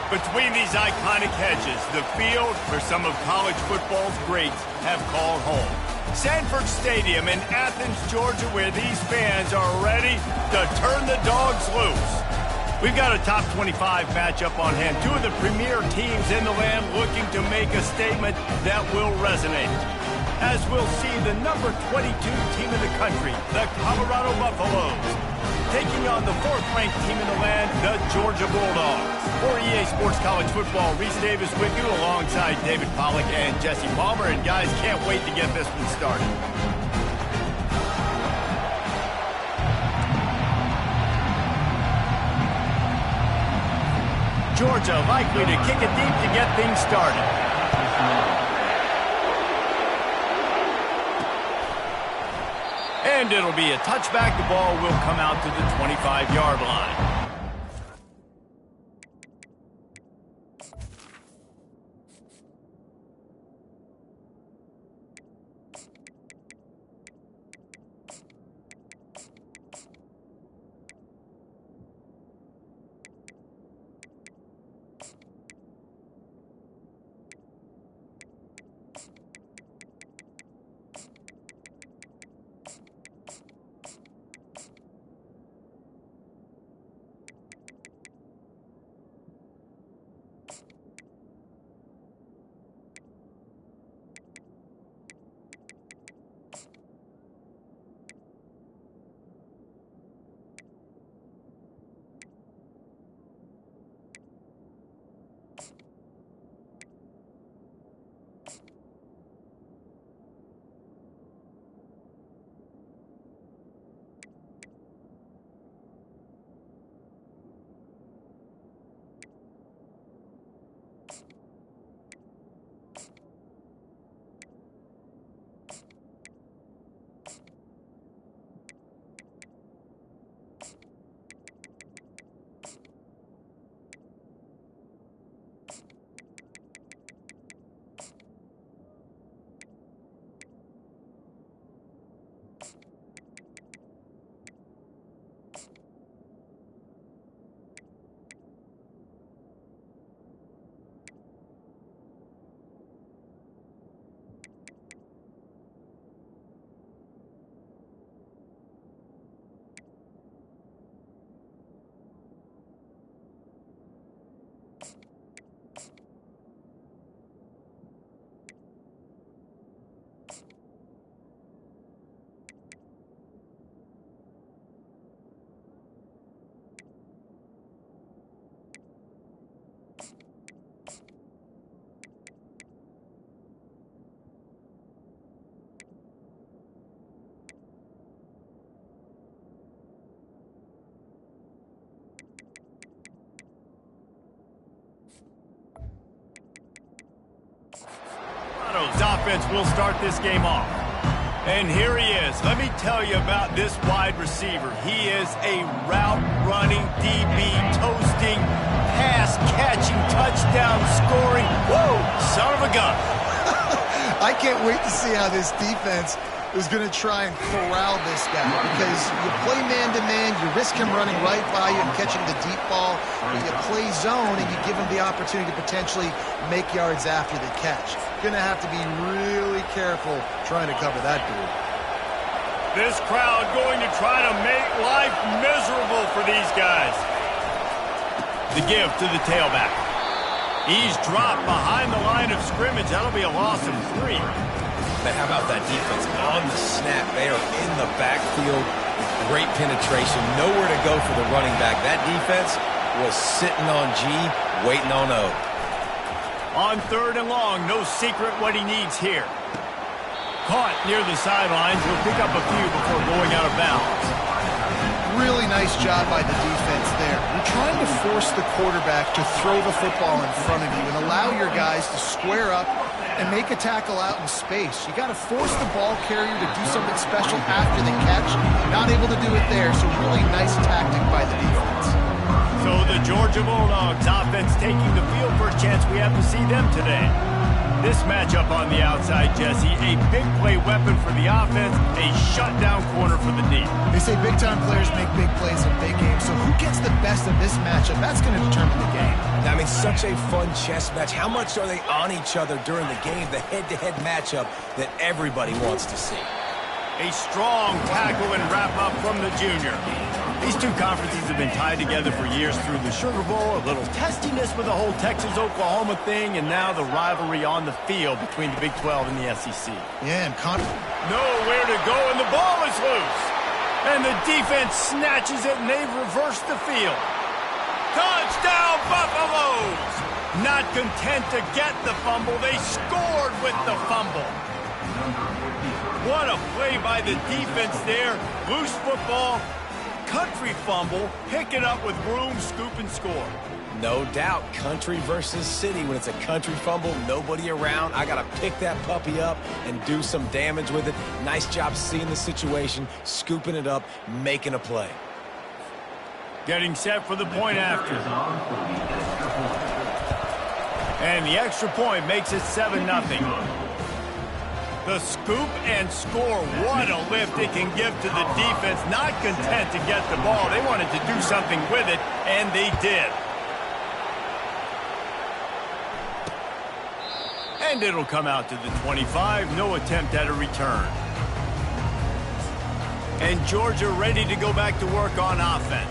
Between these iconic hedges, the field where some of college football's greats have called home. Sanford Stadium in Athens, Georgia, where these fans are ready to turn the dogs loose. We've got a top 25 matchup on hand. Two of the premier teams in the land looking to make a statement that will resonate. As we'll see the number 22 team in the country, the Colorado Buffaloes, taking on the fourth-ranked team in the land, the Georgia Bulldogs. For EA Sports College Football, Reese Davis with you alongside David Pollack and Jesse Palmer. And guys, can't wait to get this one started. Georgia likely to kick it deep to get things started. And it'll be a touchback. The ball will come out to the 25-yard line. Offense will start this game off. And here he is. Let me tell you about this wide receiver. He is a route-running DB, toasting, pass-catching, touchdown-scoring, woo, son of a gun. I can't wait to see how this defense is going to try and corral this guy, because you play man-to-man, you risk him running right by you and catching the deep ball, or you play zone and you give him the opportunity to potentially make yards after the catch. Going to have to be really careful trying to cover that dude. This crowd going to try to make life miserable for these guys. The give to the tailback. He's dropped behind the line of scrimmage. That'll be a loss of 3. But how about that defense on the snap? They are in the backfield. Great penetration. Nowhere to go for the running back. That defense was sitting on G, waiting on O. On 3rd and long, no secret what he needs here. Caught near the sidelines. He'll pick up a few before going out of bounds. Really nice job by the defense there. You're trying to force the quarterback to throw the football in front of you and allow your guys to square up and make a tackle out in space. You got to force the ball carrier to do something special after the catch. Not able to do it there, so really nice tactic by the defense. So the Georgia Bulldogs offense taking the field. First chance we have to see them today. This matchup on the outside, Jesse, a big play weapon for the offense, a shutdown corner for the knee. They say big-time players make big plays in big games, so who gets the best of this matchup? That's going to determine the game. I mean, such a fun chess match. How much are they on each other during the game, the head-to-head matchup that everybody wants to see? A strong tackle and wrap-up from the junior. These two conferences have been tied together for years through the Sugar Bowl, a little testiness with the whole Texas-Oklahoma thing, and now the rivalry on the field between the Big 12 and the SEC. Yeah, and nowhere to go, and the ball is loose. And the defense snatches it, and they've reversed the field. Touchdown, Buffaloes! Not content to get the fumble, they scored with the fumble. What a play by the defense there. Loose football, country fumble, pick it up with room, scoop, and score. No doubt, country versus city. When it's a country fumble, nobody around. I got to pick that puppy up and do some damage with it. Nice job seeing the situation, scooping it up, making a play. Getting set for the point after. And the extra point makes it 7-0. The scoop and score, what a lift it can give to the defense. Not content to get the ball. They wanted to do something with it, and they did. And it'll come out to the 25. No attempt at a return. And Georgia ready to go back to work on offense.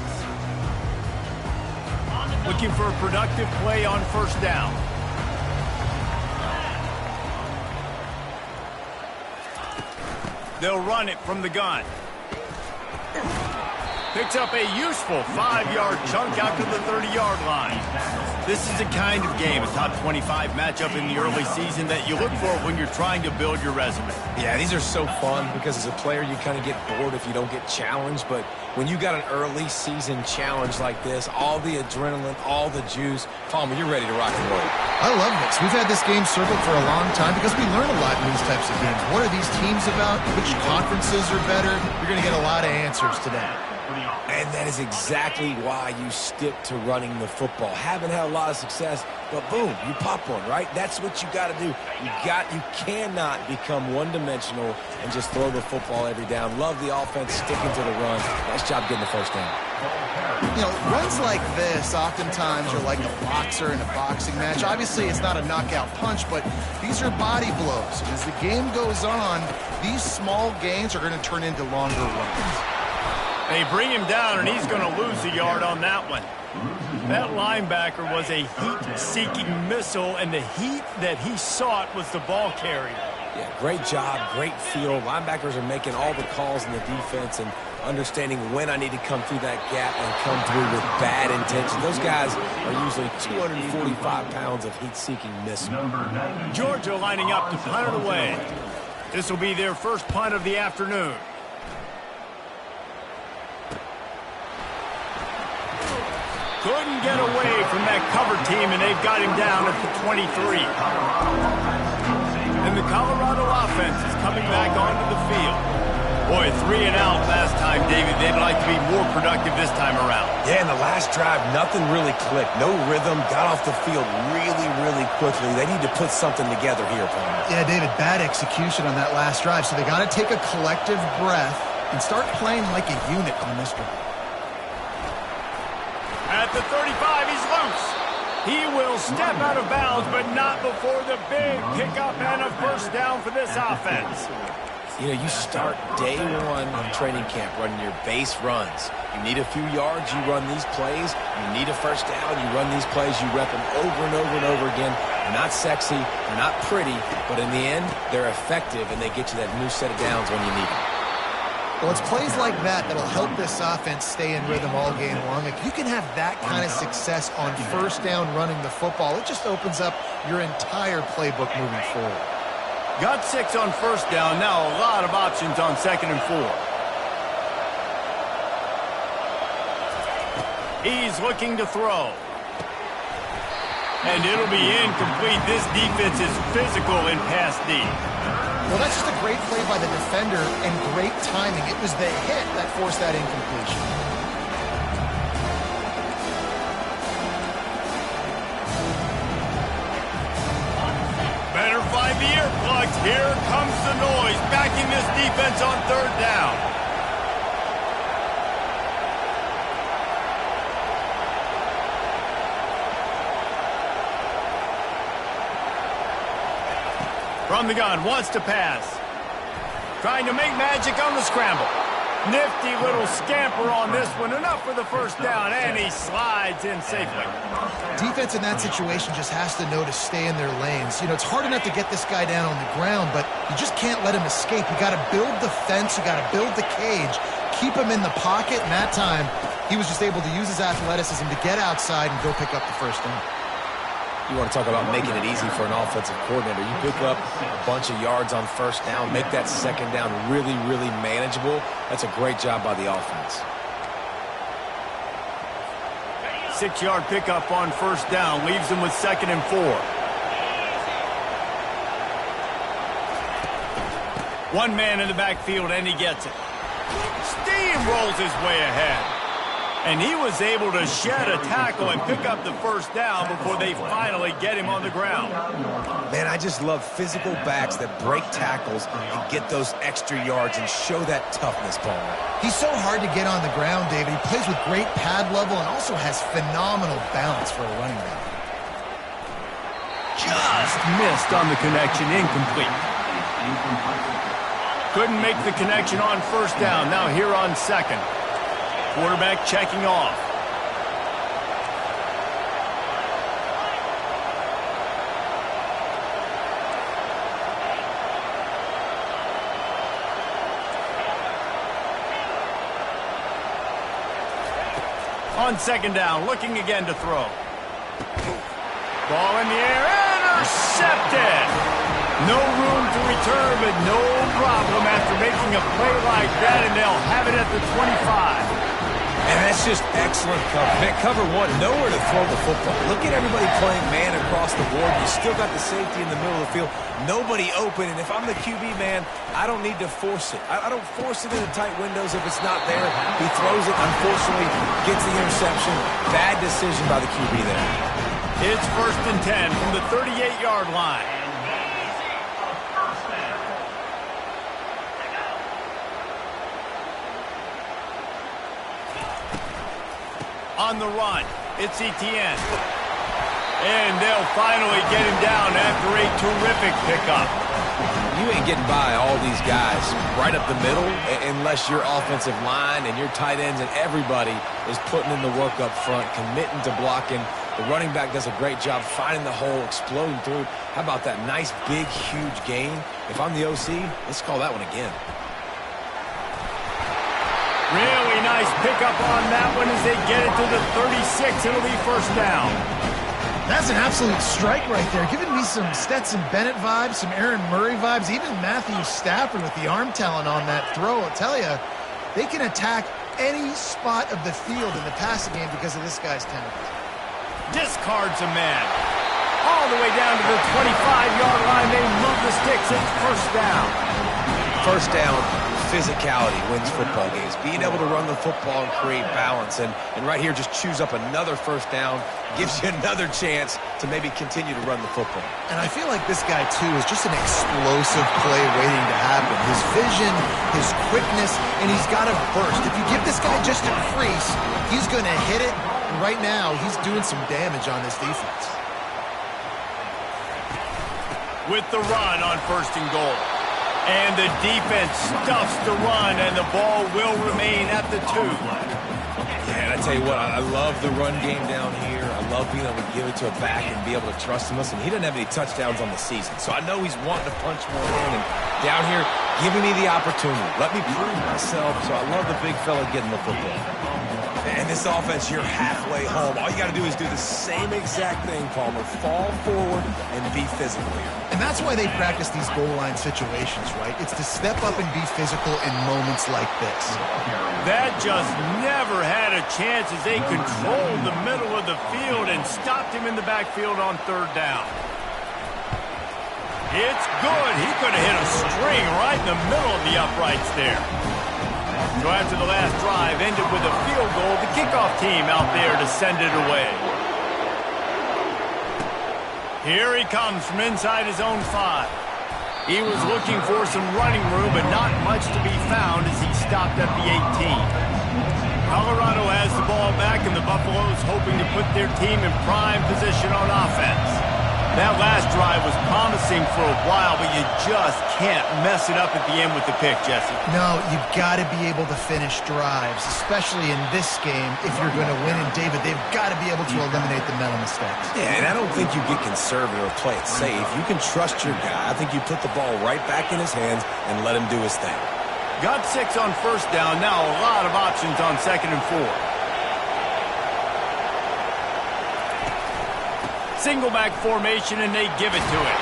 Looking for a productive play on first down. They'll run it from the gun. Picks up a useful 5-yard chunk out to the 30-yard line. This is the kind of game, a top 25 matchup in the early season that you look for when you're trying to build your resume. Yeah, these are so fun because as a player you kind of get bored if you don't get challenged, but when you got an early season challenge like this, all the adrenaline, all the juice, Palmer, you're ready to rock and roll. I love this. We've had this game circled for a long time because we learn a lot in these types of games. What are these teams about? Which conferences are better? You're going to get a lot of answers today. And that is exactly why you stick to running the football. Haven't had a lot of success, but boom, you pop one, right? That's what you got to do. You cannot become one-dimensional and just throw the football every down. Love the offense, sticking to the run. Nice job getting the first down. You know, runs like this oftentimes are like a boxer in a boxing match. Obviously, it's not a knockout punch, but these are body blows. And as the game goes on, these small gains are going to turn into longer runs. They bring him down, and he's going to lose a yard on that one. That linebacker was a heat-seeking missile, and the heat that he sought was the ball carrier. Yeah, great job, great feel. Linebackers are making all the calls in the defense and understanding when I need to come through that gap and come through with bad intention. Those guys are usually 245 pounds of heat-seeking missile. Georgia lining up to punt it away. This will be their first punt of the afternoon. Couldn't get away from that cover team, and they've got him down at the 23. And the Colorado offense is coming back onto the field. Boy, 3 and out last time, David. They'd like to be more productive this time around. Yeah, in the last drive, nothing really clicked. No rhythm, got off the field really, really quickly. They need to put something together here, Palmer. Yeah, David, bad execution on that last drive, so they got to take a collective breath and start playing like a unit on this drive. At the 35, he's loose. He will step out of bounds, but not before the big pickup and a first down for this offense. You know, you start day one of training camp running your base runs. You need a few yards, you run these plays. You need a first down, you run these plays. You rep them over and over and over again. They're not sexy, they're not pretty, but in the end, they're effective, and they get you that new set of downs when you need them. Well, it's plays like that that'll help this offense stay in rhythm all game long. If you can have that kind of success on first down running the football, it just opens up your entire playbook moving forward. Got 6 on first down. Now a lot of options on 2nd and 4. He's looking to throw. And it'll be incomplete. This defense is physical in pass D. Well, that's just a great play by the defender and great timing. It was the hit that forced that incompletion. Better Better find the earplugs. Here comes the noise, backing this defense on third down. From the gun, wants to pass. Trying to make magic on the scramble. Nifty little scamper on this one. Enough for the first down, and he slides in safely. Defense in that situation just has to know to stay in their lanes. You know, it's hard enough to get this guy down on the ground, but you just can't let him escape. You got to build the fence. You got to build the cage. Keep him in the pocket, and that time he was just able to use his athleticism to get outside and go pick up the first down. You want to talk about making it easy for an offensive coordinator. You pick up a bunch of yards on first down, make that second down really, really manageable. That's a great job by the offense. 6-yard pickup on first down leaves him with 2nd and 4. One man in the backfield, and he gets it. Steamrolls his way ahead. And he was able to shed a tackle and pick up the first down before they finally get him on the ground. Man, I just love physical backs that break tackles and get those extra yards and show that toughness, Palmer. He's so hard to get on the ground, David. He plays with great pad level and also has phenomenal balance for a running back. Just missed on the connection, incomplete. Couldn't make the connection on first down. Now here on second. Quarterback checking off. On second down, looking again to throw. Ball in the air, intercepted! No room to return, but no problem after making a play like that, and they'll have it at the 25. And that's just excellent cover. Man, cover one, nowhere to throw the football. Look at everybody playing man across the board. You still got the safety in the middle of the field. Nobody open, and if I'm the QB, man, I don't need to force it. I don't force it in the tight windows if it's not there. He throws it, unfortunately, gets the interception. Bad decision by the QB there. It's 1st and 10 from the 38-yard line. On the run, it's Etienne. And they'll finally get him down after a terrific pickup. You ain't getting by all these guys right up the middle unless your offensive line and your tight ends and everybody is putting in the work up front, committing to blocking. The running back does a great job finding the hole, exploding through. How about that nice, big, huge gain? If I'm the OC, let's call that one again. Really nice pickup on that one as they get it to the 36. It'll be first down. That's an absolute strike right there. Giving me some Stetson Bennett vibes, some Aaron Murray vibes, even Matthew Stafford with the arm talent on that throw. I'll tell you, they can attack any spot of the field in the passing game because of this guy's talent. Discards a man. All the way down to the 25-yard line. They move the sticks. It's first down. First down, physicality wins football games. Being able to run the football and create balance. And right here, just choose up another first down. Gives you another chance to maybe continue to run the football. And I feel like this guy, too, is just an explosive play waiting to happen. His vision, his quickness, and he's got a burst. If you give this guy just a crease, he's going to hit it. And right now, he's doing some damage on this defense. With the run on first and goal. And the defense stuffs the run, and the ball will remain at the 2. Yeah, and I tell you what, I love the run game down here. I love being able to give it to a back and be able to trust him. Listen, he doesn't have any touchdowns on the season, so I know he's wanting to punch more in. And down here, giving me the opportunity. Let me prove myself, so I love the big fella getting the football. And this offense, you're halfway home. All you got to do is do the same exact thing, Palmer. Fall forward and be physical here. And that's why they practice these goal line situations, right? It's to step up and be physical in moments like this. That just never had a chance as they controlled the middle of the field and stopped him in the backfield on third down. It's good. He could have hit a string right in the middle of the uprights there. So after the last drive ended with a field goal, the kickoff team out there to send it away. Here he comes from inside his own 5. He was looking for some running room, but not much to be found as he stopped at the 18. Colorado has the ball back, and the Buffaloes hoping to put their team in prime position on offense. That last drive was promising for a while, but you just can't mess it up at the end with the pick, Jesse. No, you've got to be able to finish drives, especially in this game. If you're going to win, and David, they've got to be able to eliminate the mental mistakes. Yeah, and I don't think you get conservative or play it safe. You can trust your guy. I think you put the ball right back in his hands and let him do his thing. Got 6 on first down. Now a lot of options on 2nd and 4. Single back formation, and they give it to him.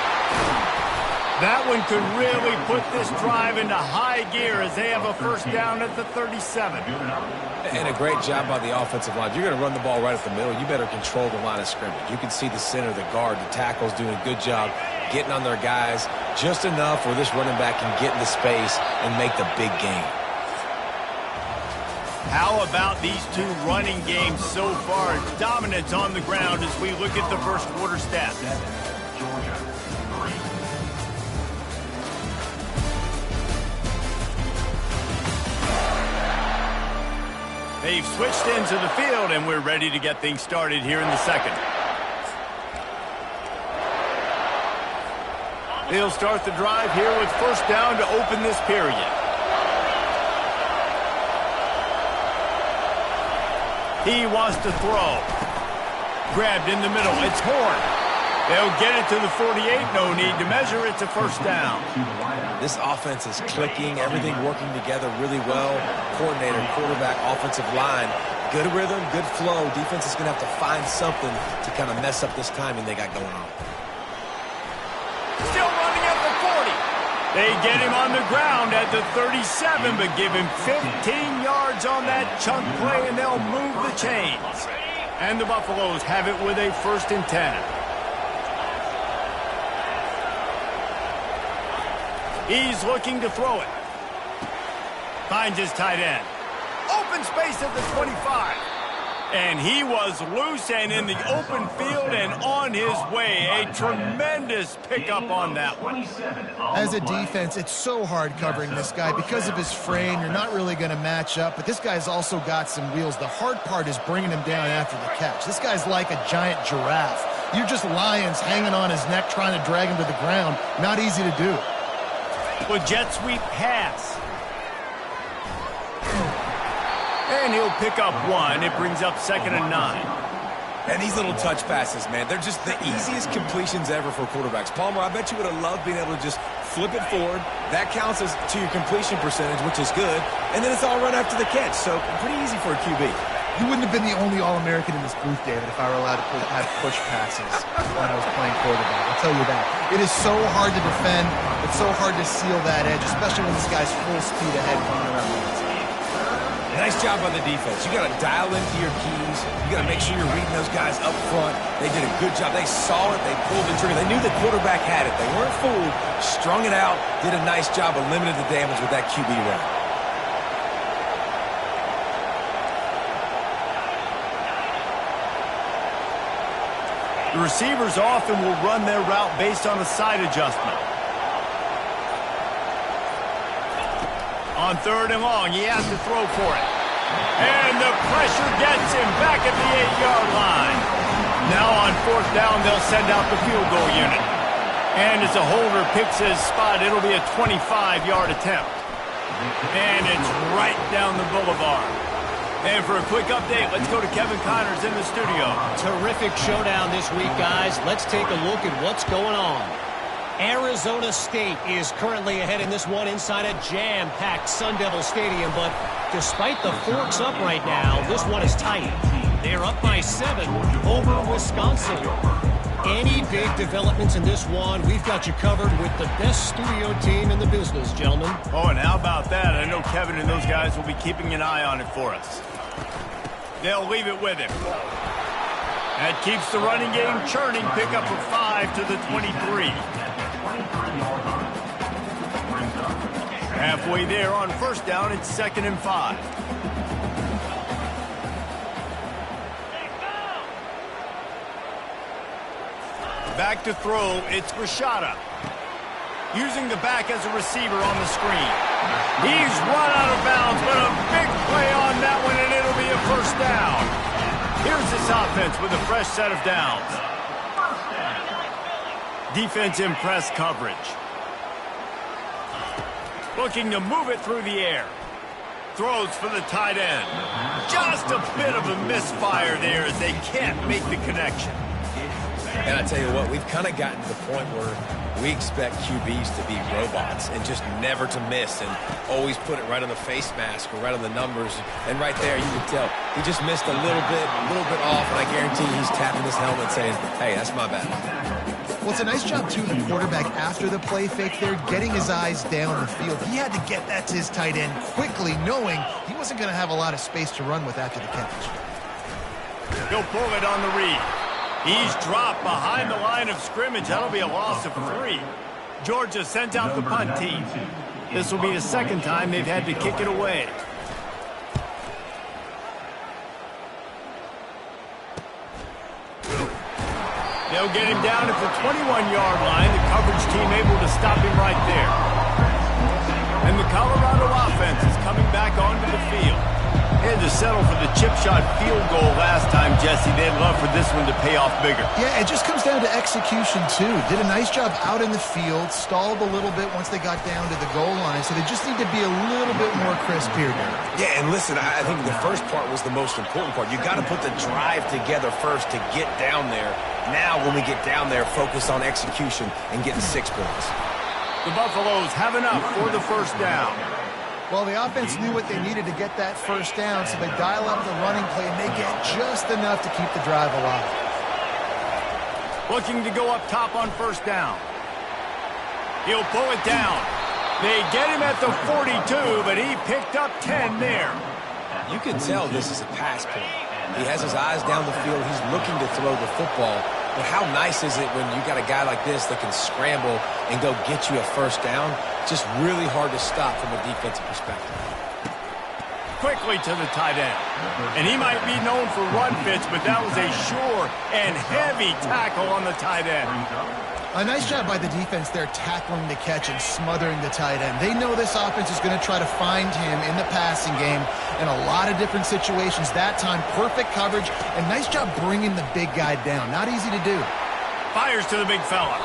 That one could really put this drive into high gear as they have a first down at the 37. And a great job by the offensive line. If you're going to run the ball right at the middle, you better control the line of scrimmage. You can see the center, the guard, the tackles doing a good job getting on their guys just enough where this running back can get into space and make the big game. How about these two running games so far? Dominance on the ground as we look at the first quarter stats. They've switched into the field, and we're ready to get things started here in the second. They'll start the drive here with first down to open this period. He wants to throw. Grabbed in the middle. It's Horn. They'll get it to the 48. No need to measure. It's a first down. This offense is clicking. Everything working together really well. Coordinator, quarterback, offensive line. Good rhythm, good flow. Defense is going to have to find something to kind of mess up this timing they got going on. Still running at the 40. They get him on the ground at the 37, but give him 15 yards on that chunk play, and they'll move the chains. And the Buffaloes have it with a 1st and 10. He's looking to throw it. Finds his tight end. Open space at the 25. And he was loose and in the open field and on his way. A tremendous pickup on that one. As a defense, it's so hard covering this guy. Because of his frame, you're not really going to match up. But this guy's also got some wheels. The hard part is bringing him down after the catch. This guy's like a giant giraffe. You're just lions hanging on his neck trying to drag him to the ground. Not easy to do. With jet sweep pass. And he'll pick up 1. It brings up 2nd and 9. And these little touch passes, man, they're just the easiest completions ever for quarterbacks. Palmer, I bet you would have loved being able to just flip it forward. That counts as to your completion percentage, which is good. And then it's all run after the catch, so pretty easy for a QB. You wouldn't have been the only All-American in this booth, David, if I were allowed to have push passes when I was playing quarterback. I'll tell you that. It is so hard to defend. It's so hard to seal that edge, especially when this guy's full speed ahead coming around the outside. Nice job by the defense. You got to dial into your keys. You got to make sure you're reading those guys up front. They did a good job. They saw it. They pulled the trigger. They knew the quarterback had it. They weren't fooled. Strung it out. Did a nice job of limiting the damage with that QB run. The receivers often will run their route based on a side adjustment. On 3rd and long, he has to throw for it. And the pressure gets him back at the 8-yard line. Now on 4th down, they'll send out the field goal unit. And as a holder picks his spot, it'll be a 25-yard attempt. And it's right down the boulevard. And for a quick update, let's go to Kevin Connors in the studio. Terrific showdown this week, guys. Let's take a look at what's going on. Arizona State is currently ahead in this one inside a jam-packed Sun Devil Stadium, but despite the forks up right now, this one is tight. They're up by 7 over Wisconsin. Any big developments in this one, we've got you covered with the best studio team in the business, gentlemen. Oh, and how about that? I know Kevin and those guys will be keeping an eye on it for us. They'll leave it with him. That keeps the running game churning. Pick up of 5 to the 23. Halfway there on 1st down, it's 2nd and 5. Back to throw, it's Rashada. Using the back as a receiver on the screen. He's run out of bounds, but a big play on that one, and it'll be a first down. Here's this offense with a fresh set of downs. Defense in press coverage. Looking to move it through the air. Throws for the tight end. Just a bit of a misfire there as they can't make the connection. And I tell you what, we've kind of gotten to the point where we expect QBs to be robots and just never to miss and always put it right on the face mask or right on the numbers. And right there, you can tell he just missed a little bit off, and I guarantee he's tapping his helmet saying, hey, that's my bad. Well, it's a nice job, too, the quarterback after the play fake there, getting his eyes down the field. He had to get that to his tight end quickly, knowing he wasn't going to have a lot of space to run with after the catch. He'll pull it on the read. He's dropped behind the line of scrimmage. That'll be a loss of 3. Georgia sends out the punt team. This will be the second time they've had to kick it away. They'll get him down at the 21-yard line. The coverage team able to stop him right there. And the Colorado offense is coming back onto the field. They had to settle for the chip shot field goal last time, Jesse. They'd love for this one to pay off bigger. Yeah, it just comes down to execution, too. Did a nice job out in the field, stalled a little bit once they got down to the goal line, so they just need to be a little bit more crisp here, Derek. Yeah, and listen, I think the first part was the most important part. You got to put the drive together first to get down there. Now, when we get down there, focus on execution and getting 6 points. The Buffaloes have enough for the first down. Well, the offense knew what they needed to get that first down, so they dial up the running play, and they get just enough to keep the drive alive. Looking to go up top on first down. He'll pull it down. They get him at the 42, but he picked up 10 there. You can tell this is a pass play. He has his eyes down the field. He's looking to throw the football. But how nice is it when you got a guy like this that can scramble and go get you a first down? Just really hard to stop from a defensive perspective. Quickly to the tight end. And he might be known for run fits, but that was a sure and heavy tackle on the tight end. A nice job by the defense there, tackling the catch and smothering the tight end. They know this offense is going to try to find him in the passing game in a lot of different situations. That time, perfect coverage, and nice job bringing the big guy down. Not easy to do. Fires to the big fella.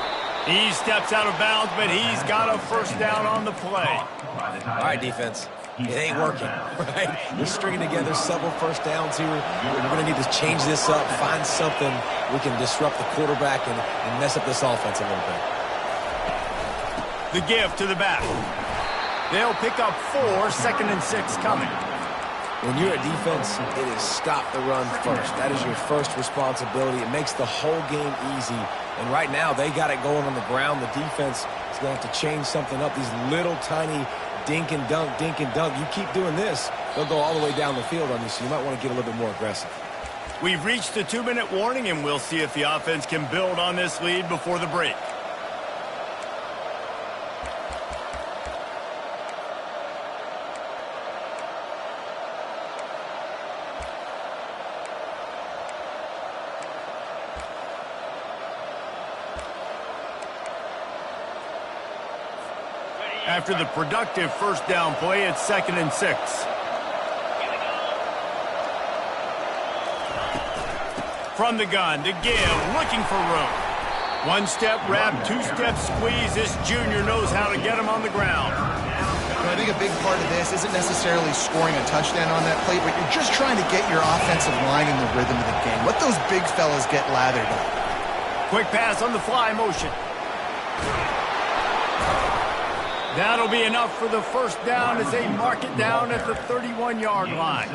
He steps out of bounds, but he's got a first down on the play. All right, defense. It ain't working, right? We're stringing together several first downs here. We're going to need to change this up, find something we can disrupt the quarterback and mess up this offense a little bit. The give to the back. They'll pick up 4, 2nd and 6 coming. When you're a defense, it is stop the run first. That is your first responsibility. It makes the whole game easy. And right now, they got it going on the ground. The defense is going to have to change something up. These little tiny dink and dunk, dink and dunk. You keep doing this, they'll go all the way down the field on you, so you might want to get a little bit more aggressive. We've reached the 2-minute warning, and we'll see if the offense can build on this lead before the break. After the productive first down play, it's 2nd and 6. From the gun, to give, looking for room. 1-step wrap, 2-step squeeze. This junior knows how to get him on the ground. I think a big part of this isn't necessarily scoring a touchdown on that play, but you're just trying to get your offensive line in the rhythm of the game. Let those big fellas get lathered up. Quick pass on the fly motion. That'll be enough for the first down as they mark it down at the 31-yard line.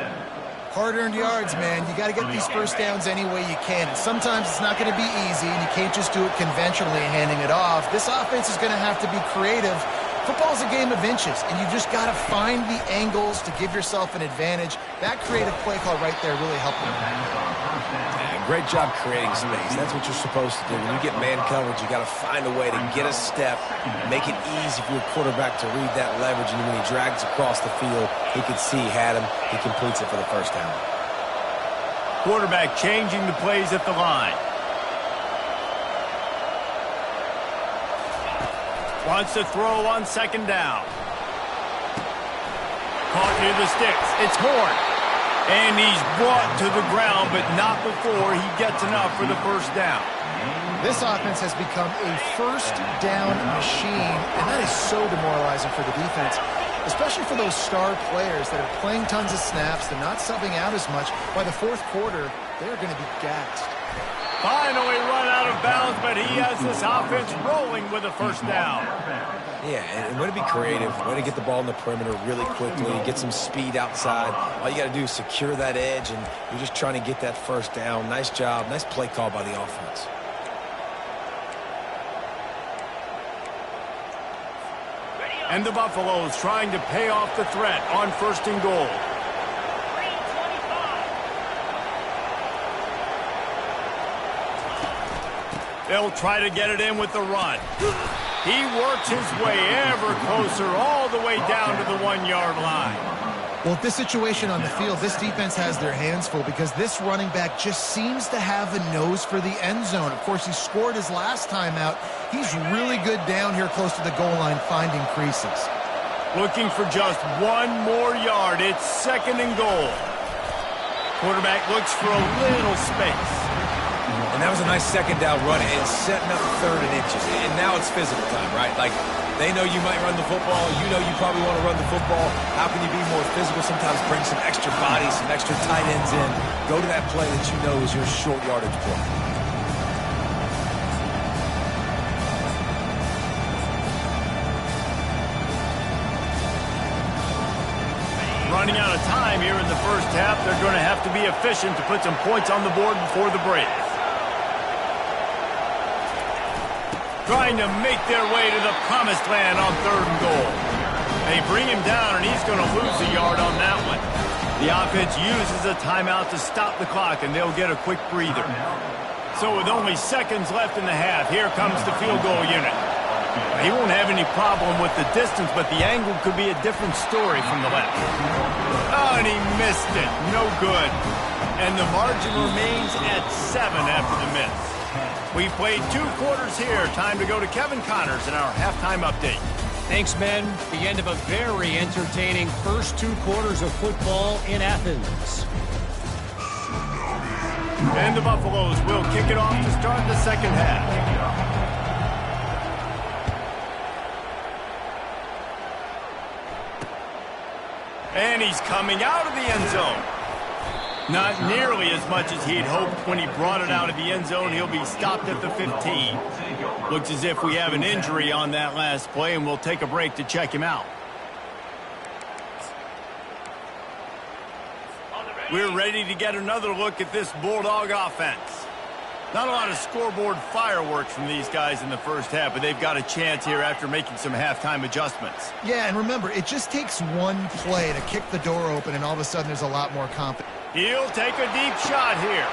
Hard-earned yards, man. You got to get these first downs any way you can. And sometimes it's not going to be easy, and you can't just do it conventionally handing it off. This offense is going to have to be creative. Football's a game of inches, and you've just got to find the angles to give yourself an advantage. That creative play call right there really helped them. Great job creating space. That's what you're supposed to do. When you get man coverage, you got to find a way to get a step, make it easy for your quarterback to read that leverage, and when he drags across the field, he can see he had him. He completes it for the first down. Quarterback changing the plays at the line. Wants to throw on second down. Caught near the sticks. It's Horn. And he's brought to the ground, but not before he gets enough for the first down. This offense has become a first down machine, and that is so demoralizing for the defense, especially for those star players that are playing tons of snaps. They're not subbing out as much. By the fourth quarter, they're going to be gassed. Finally run out of bounds, but he has this offense rolling with a first down. Yeah, and way to be creative, way to get the ball in the perimeter really quickly, get some speed outside. All you got to do is secure that edge, and you're just trying to get that first down. Nice job, nice play call by the offense. And the Buffaloes trying to pay off the threat on first and goal. They'll try to get it in with the run. He works his way ever closer all the way down to the 1-yard line. Well, at this situation on the field, this defense has their hands full because this running back just seems to have a nose for the end zone. Of course, he scored his last time out. He's really good down here close to the goal line finding creases. Looking for just one more yard. It's second and goal. Quarterback looks for a little space. And that was a nice second down run and setting up third and inches. And now it's physical time, right? Like, they know you might run the football. You know you probably want to run the football. How can you be more physical? Sometimes bring some extra bodies, some extra tight ends in. Go to that play that you know is your short yardage play. Running out of time here in the first half. They're going to have to be efficient to put some points on the board before the break. Trying to make their way to the promised land on third and goal. They bring him down, and he's going to lose a yard on that one. The offense uses a timeout to stop the clock, and they'll get a quick breather. So with only seconds left in the half, here comes the field goal unit. He won't have any problem with the distance, but the angle could be a different story from the left. Oh, and he missed it. No good. And the margin remains at 7 after the miss. We played 2 quarters here. Time to go to Kevin Connors in our halftime update. Thanks, men. The end of a very entertaining first 2 quarters of football in Athens. And the Buffaloes will kick it off to start the second half. And he's coming out of the end zone. Not nearly as much as he'd hoped when he brought it out of the end zone. He'll be stopped at the 15. Looks as if we have an injury on that last play, and we'll take a break to check him out. We're ready to get another look at this Bulldog offense. Not a lot of scoreboard fireworks from these guys in the first half, but they've got a chance here after making some halftime adjustments. Yeah, and remember, it just takes one play to kick the door open, and all of a sudden there's a lot more confidence. He'll take a deep shot here.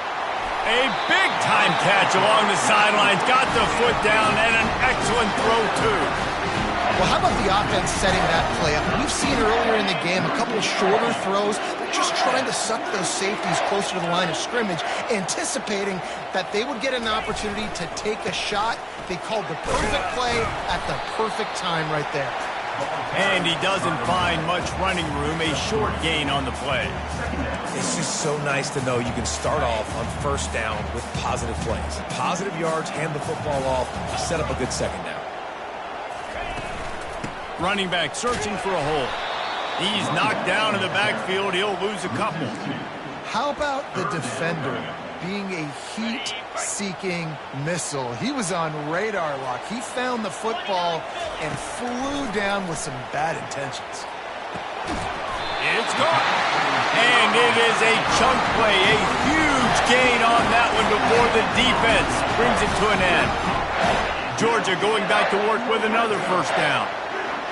A big-time catch along the sidelines. Got the foot down, and an excellent throw, too. Well, how about the offense setting that play up? We've seen earlier in the game a couple of shorter throws. They're just trying to suck those safeties closer to the line of scrimmage, anticipating that they would get an opportunity to take a shot. They called the perfect play at the perfect time right there. And he doesn't find much running room, a short gain on the play. It's just so nice to know you can start off on first down with positive plays. Positive yards, hand the football off, set up a good second down. Running back searching for a hole. He's knocked down in the backfield. He'll lose a couple. How about the defender being a heat-seeking missile? He was on radar lock. He found the football and flew down with some bad intentions. It's gone. And it is a chunk play. A huge gain on that one before the defense brings it to an end. Georgia going back to work with another first down.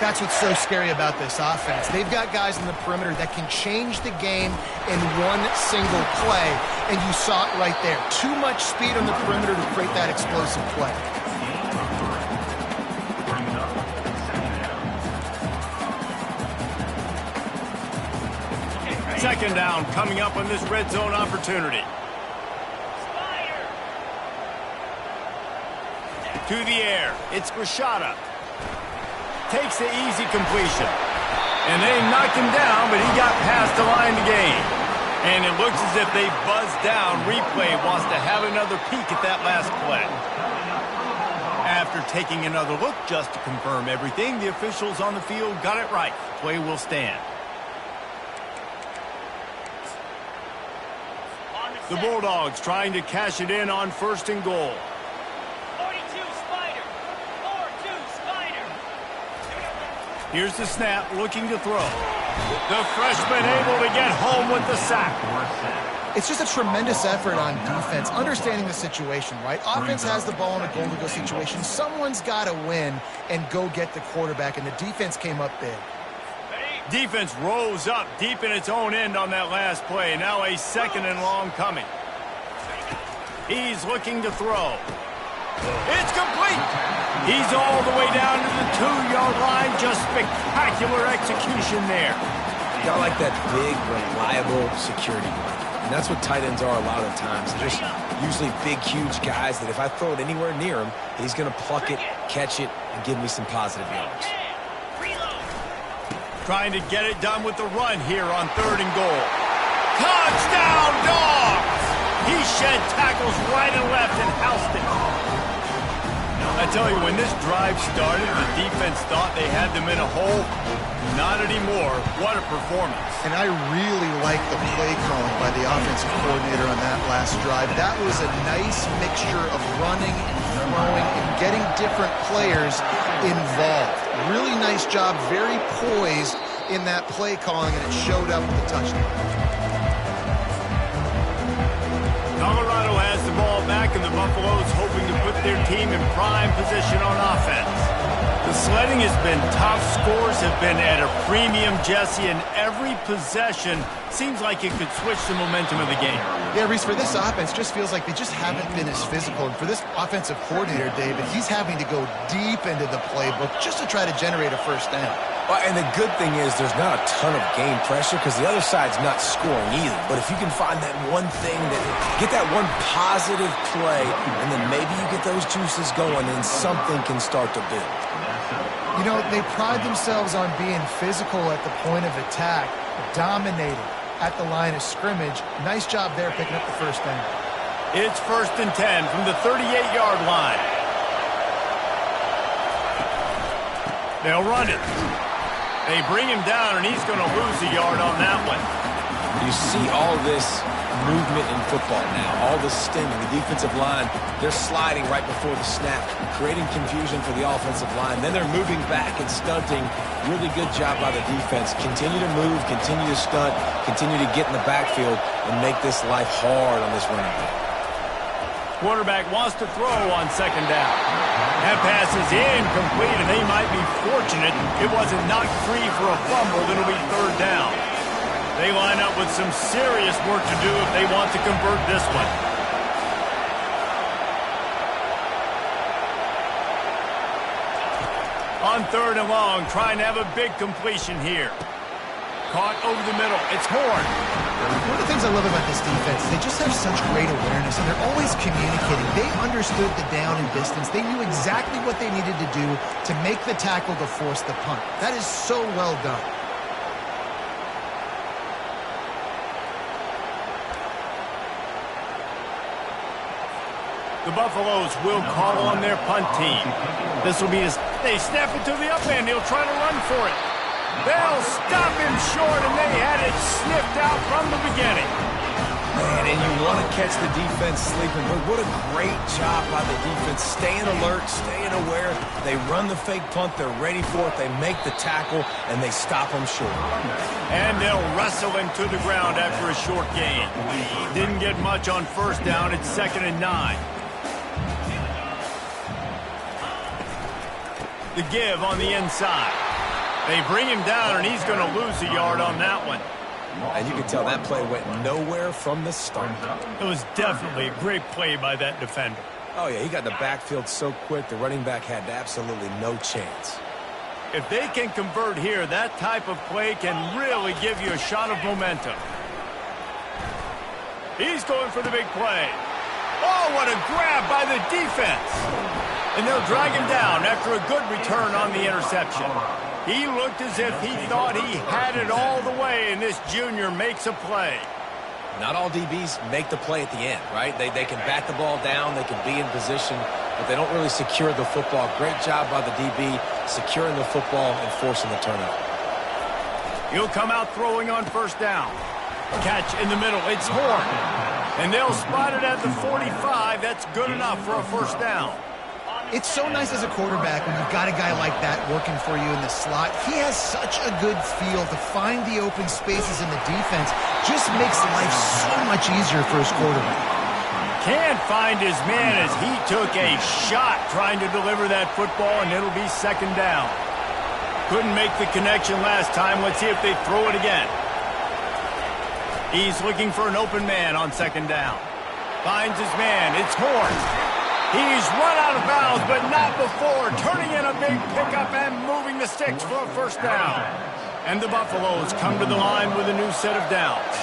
That's what's so scary about this offense. They've got guys in the perimeter that can change the game in one single play, and you saw it right there. Too much speed on the perimeter to create that explosive play. Second down coming up on this red zone opportunity. To the air. It's Rashada. takes the easy completion. And they knocked him down, but he got past the line to gain. And it looks as if they buzzed down. Replay wants to have another peek at that last play. After taking another look just to confirm everything, the officials on the field got it right. Play will stand. The Bulldogs trying to cash it in on 1st and goal. 42 Spider. 4-2 Spider. Here's the snap, looking to throw. The freshman able to get home with the sack. It's just a tremendous effort on defense, understanding the situation, right? Offense has the ball in a goal-to-go situation. Someone's got to win and go get the quarterback, and the defense came up big. Defense rose up deep in its own end on that last play. Now a 2nd and long coming. He's looking to throw. It's complete. He's all the way down to the 2-yard line. Just spectacular execution there. Got like that big, reliable security blanket. And that's what tight ends are a lot of the times. They're just usually big, huge guys that if I throw it anywhere near him, he's going to pluck it, catch it, and give me some positive yards. Trying to get it done with the run here on 3rd and goal. Touchdown, Dogs! He shed tackles right and left and housed it. I tell you, when this drive started, the defense thought they had them in a hole. Not anymore. What a performance. And I really like the play calling by the offensive coordinator on that last drive. That was a nice mixture of running and throwing and getting different players involved. Really nice job, very poised in that play calling, and it showed up with the touchdown. Colorado has the ball back, and the Buffaloes hoping to put their team in prime position on offense. The sledding has been tough. Scores have been at a premium, Jesse, and every possession seems like it could switch the momentum of the game. Yeah, Reese, for this offense, just feels like they just haven't been as physical. And for this offensive coordinator, David, he's having to go deep into the playbook just to try to generate a 1st down. Well, and the good thing is there's not a ton of game pressure because the other side's not scoring either. But if you can find that one thing, get that one positive play, and then maybe you get those juices going and something can start to build. You know, they pride themselves on being physical at the point of attack, dominating at the line of scrimmage. Nice job there picking up the 1st down. It's 1st and 10 from the 38-yard line. They'll run it. They bring him down, and he's going to lose a yard on that one. You see all this movement in football now, all the stemming, the defensive line, they're sliding right before the snap, creating confusion for the offensive line. Then they're moving back and stunting. Really good job by the defense. Continue to move, continue to stunt, continue to get in the backfield and make this life hard on this running back. Quarterback wants to throw on 2nd down. That pass is incomplete, and they might be fortunate it wasn't knocked free for a fumble. It'll be 3rd down. They line up with some serious work to do if they want to convert this one. On 3rd and long, trying to have a big completion here. Caught over the middle. It's Horn. One of the things I love about this defense, they just have such great awareness, and they're always communicating. They understood the down and distance. They knew exactly what they needed to do to make the tackle to force the punt. That is so well done. The Buffaloes will call on their punt team. This will be they snap it to the up end. He'll try to run for it. They'll stop him short, and they had it sniffed out from the beginning. Man, and you want to catch the defense sleeping, but what a great job by the defense. Staying alert, staying aware. They run the fake punt. They're ready for it. They make the tackle, and they stop him short. And they'll wrestle him to the ground after a short gain. Didn't get much on 1st down. It's 2nd and 9. The give on the inside. They bring him down, and he's going to lose a yard on that one. And you can tell that play went nowhere from the start. It was definitely a great play by that defender. Oh, yeah, he got in the backfield so quick, the running back had absolutely no chance. If they can convert here, that type of play can really give you a shot of momentum. He's going for the big play. Oh, what a grab by the defense. And they'll drag him down after a good return on the interception. He looked as if he thought he had it all the way, and this junior makes a play. Not all DBs make the play at the end, right? They can bat the ball down, they can be in position, but they don't really secure the football. Great job by the DB securing the football and forcing the turnover. He'll come out throwing on first down. Catch in the middle. It's Horn. And they'll spot it at the 45. That's good enough for a first down. It's so nice as a quarterback when you've got a guy like that working for you in the slot. He has such a good feel to find the open spaces in the defense. Just makes life so much easier for his quarterback. Can't find his man as he took a shot trying to deliver that football, and it'll be second down. Couldn't make the connection last time. Let's see if they throw it again. He's looking for an open man on second down. Finds his man. It's Horn. He's run out of bounds, but not before turning in a big pickup and moving the sticks for a first down. And the Buffaloes come to the line with a new set of downs.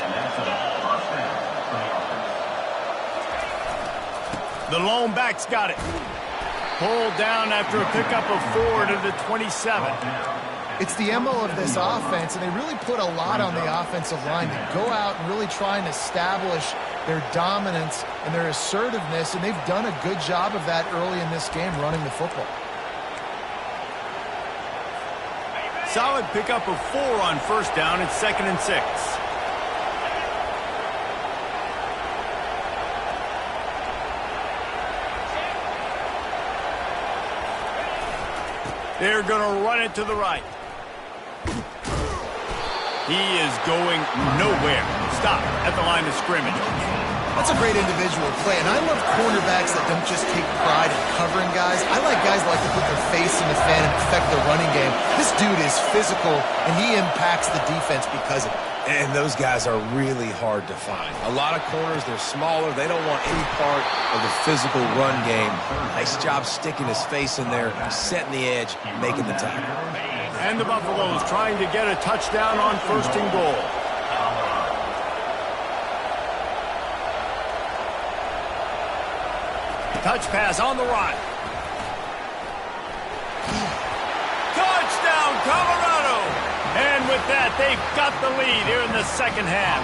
The lone back's got it. Pulled down after a pickup of 4 to the 27. It's the MO of this offense, and they really put a lot on the offensive line to go out and really try and establish their dominance and their assertiveness, and they've done a good job of that early in this game running the football. Solid pickup of 4 on first down. It's 2nd and 6. They're going to run it to the right. He is going nowhere. Stop at the line of scrimmage. That's a great individual play, and I love cornerbacks that don't just take pride in covering guys. I like guys that like to put their face in the fan and affect the running game. This dude is physical, and he impacts the defense because of it. And those guys are really hard to find. A lot of corners, they're smaller. They don't want any part of the physical run game. Nice job sticking his face in there, setting the edge, making the tackle. And the Buffaloes trying to get a touchdown on 1st and goal. Touch pass on the right. Touchdown, Colorado! And with that, they've got the lead here in the second half.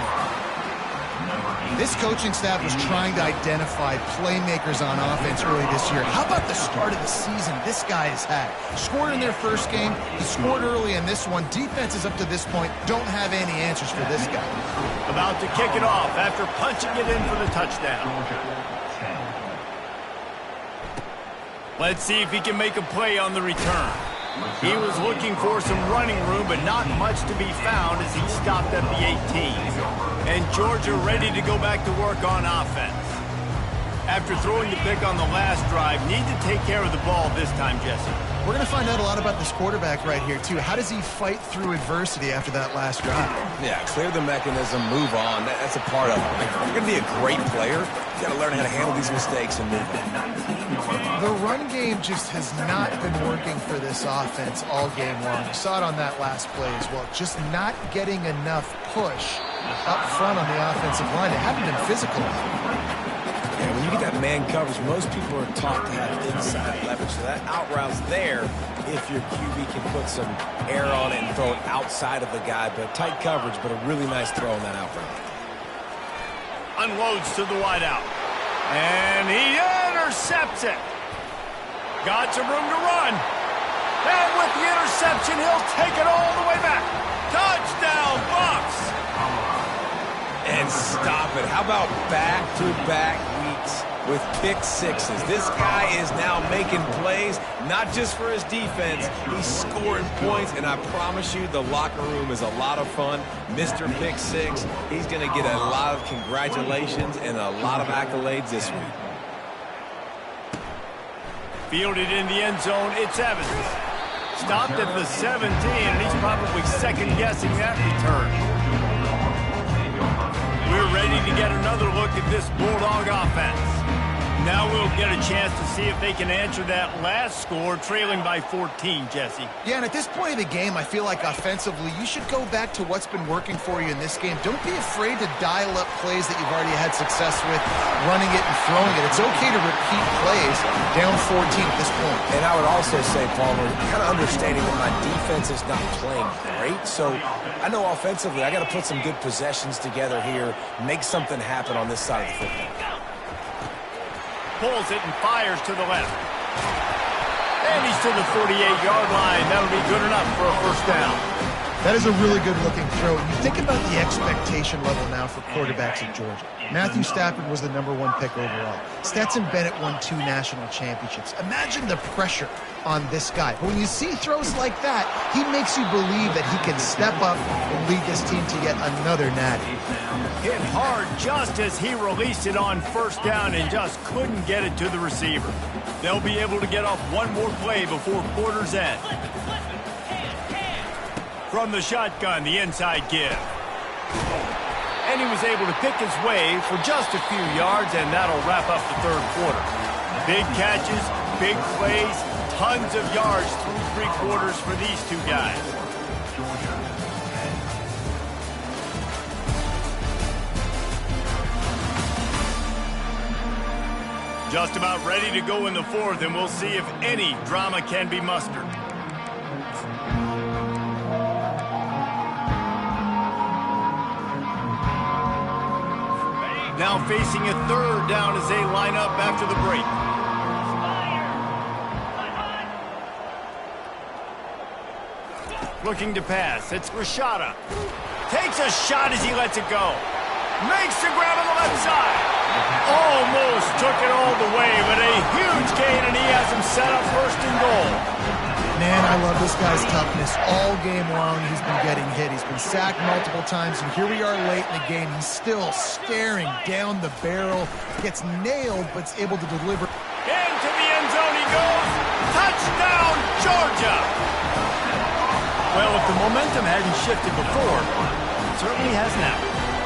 This coaching staff was trying to identify playmakers on offense early this year. How about the start of the season this guy has had? Scored in their first game. He scored early in this one. Defenses up to this point don't have any answers for this guy. About to kick it off after punching it in for the touchdown. Let's see if he can make a play on the return. He was looking for some running room, but not much to be found as he stopped at the 18. And Georgia ready to go back to work on offense. After throwing the pick on the last drive, need to take care of the ball this time, Jesse. We're going to find out a lot about this quarterback right here, too. How does he fight through adversity after that last drive? Yeah, clear the mechanism, move on. That's a part of it. If you're going to be a great player, you got to learn how to handle these mistakes and move on. The run game just has not been working for this offense all game long. You saw it on that last play as well. Just not getting enough push up front on the offensive line. They haven't been physical. Yeah, when you get that man coverage, most people are taught to have inside leverage. So that out route's there if your QB can put some air on it and throw it outside of the guy. But tight coverage, but a really nice throw on that out route. Unloads to the wideout. And he intercepts it. Got some room to run. And with the interception, he'll take it all the way back. Touchdown, Bucs! And stop it. How about back-to-back weeks with pick sixes? This guy is now making plays, not just for his defense. He's scoring points, and I promise you the locker room is a lot of fun. Mr. Pick Six, he's going to get a lot of congratulations and a lot of accolades this week. Fielded in the end zone, it's Evans. Stopped at the 17, and he's probably second-guessing that return. We're ready to get another look at this Bulldog offense. Now we'll get a chance to see if they can answer that last score, trailing by 14, Jesse. Yeah, and at this point of the game, I feel like offensively, you should go back to what's been working for you in this game. Don't be afraid to dial up plays that you've already had success with, running it and throwing it. It's okay to repeat plays down 14 at this point. And I would also say, Palmer, kind of understanding that my defense is not playing great, so I know offensively I got to put some good possessions together here, make something happen on this side of the football. Pulls it and fires to the left. And he's to the 48-yard line. That'll be good enough for a first down. That is a really good-looking throw. You think about the expectation level now for quarterbacks at Georgia. Matthew Stafford was the #1 pick overall. Stetson Bennett won 2 national championships. Imagine the pressure on this guy. But when you see throws like that, he makes you believe that he can step up and lead this team to yet another natty. Hit hard just as he released it on first down and just couldn't get it to the receiver. They'll be able to get off one more play before quarter's end. From the shotgun, the inside give. And he was able to pick his way for just a few yards, and that'll wrap up the third quarter. Big catches, big plays, tons of yards through 3 quarters for these two guys. Just about ready to go in the fourth, and we'll see if any drama can be mustered. Now facing a third down as they line up after the break. Looking to pass. It's Rashada. Takes a shot as he lets it go. Makes the grab on the left side. Almost took it all the way, but a huge gain, and he has him set up first and goal. Man, I love this guy's toughness. All game long, he's been getting hit. He's been sacked multiple times, and here we are late in the game. He's still staring down the barrel. Gets nailed, but is able to deliver. Into the end zone he goes. Touchdown, Georgia! Well, if the momentum hadn't shifted before, it certainly has now.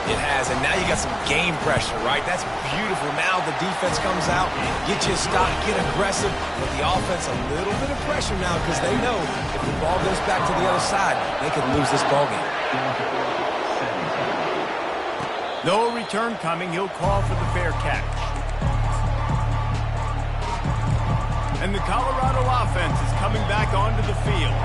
It has, and now you got some game pressure, right? That's beautiful. Now the defense comes out, get you a stop, get aggressive, but the offense a little bit of pressure now because they know if the ball goes back to the other side, they could lose this ball game. No return coming. He'll call for the fair catch. And the Colorado offense is coming back onto the field.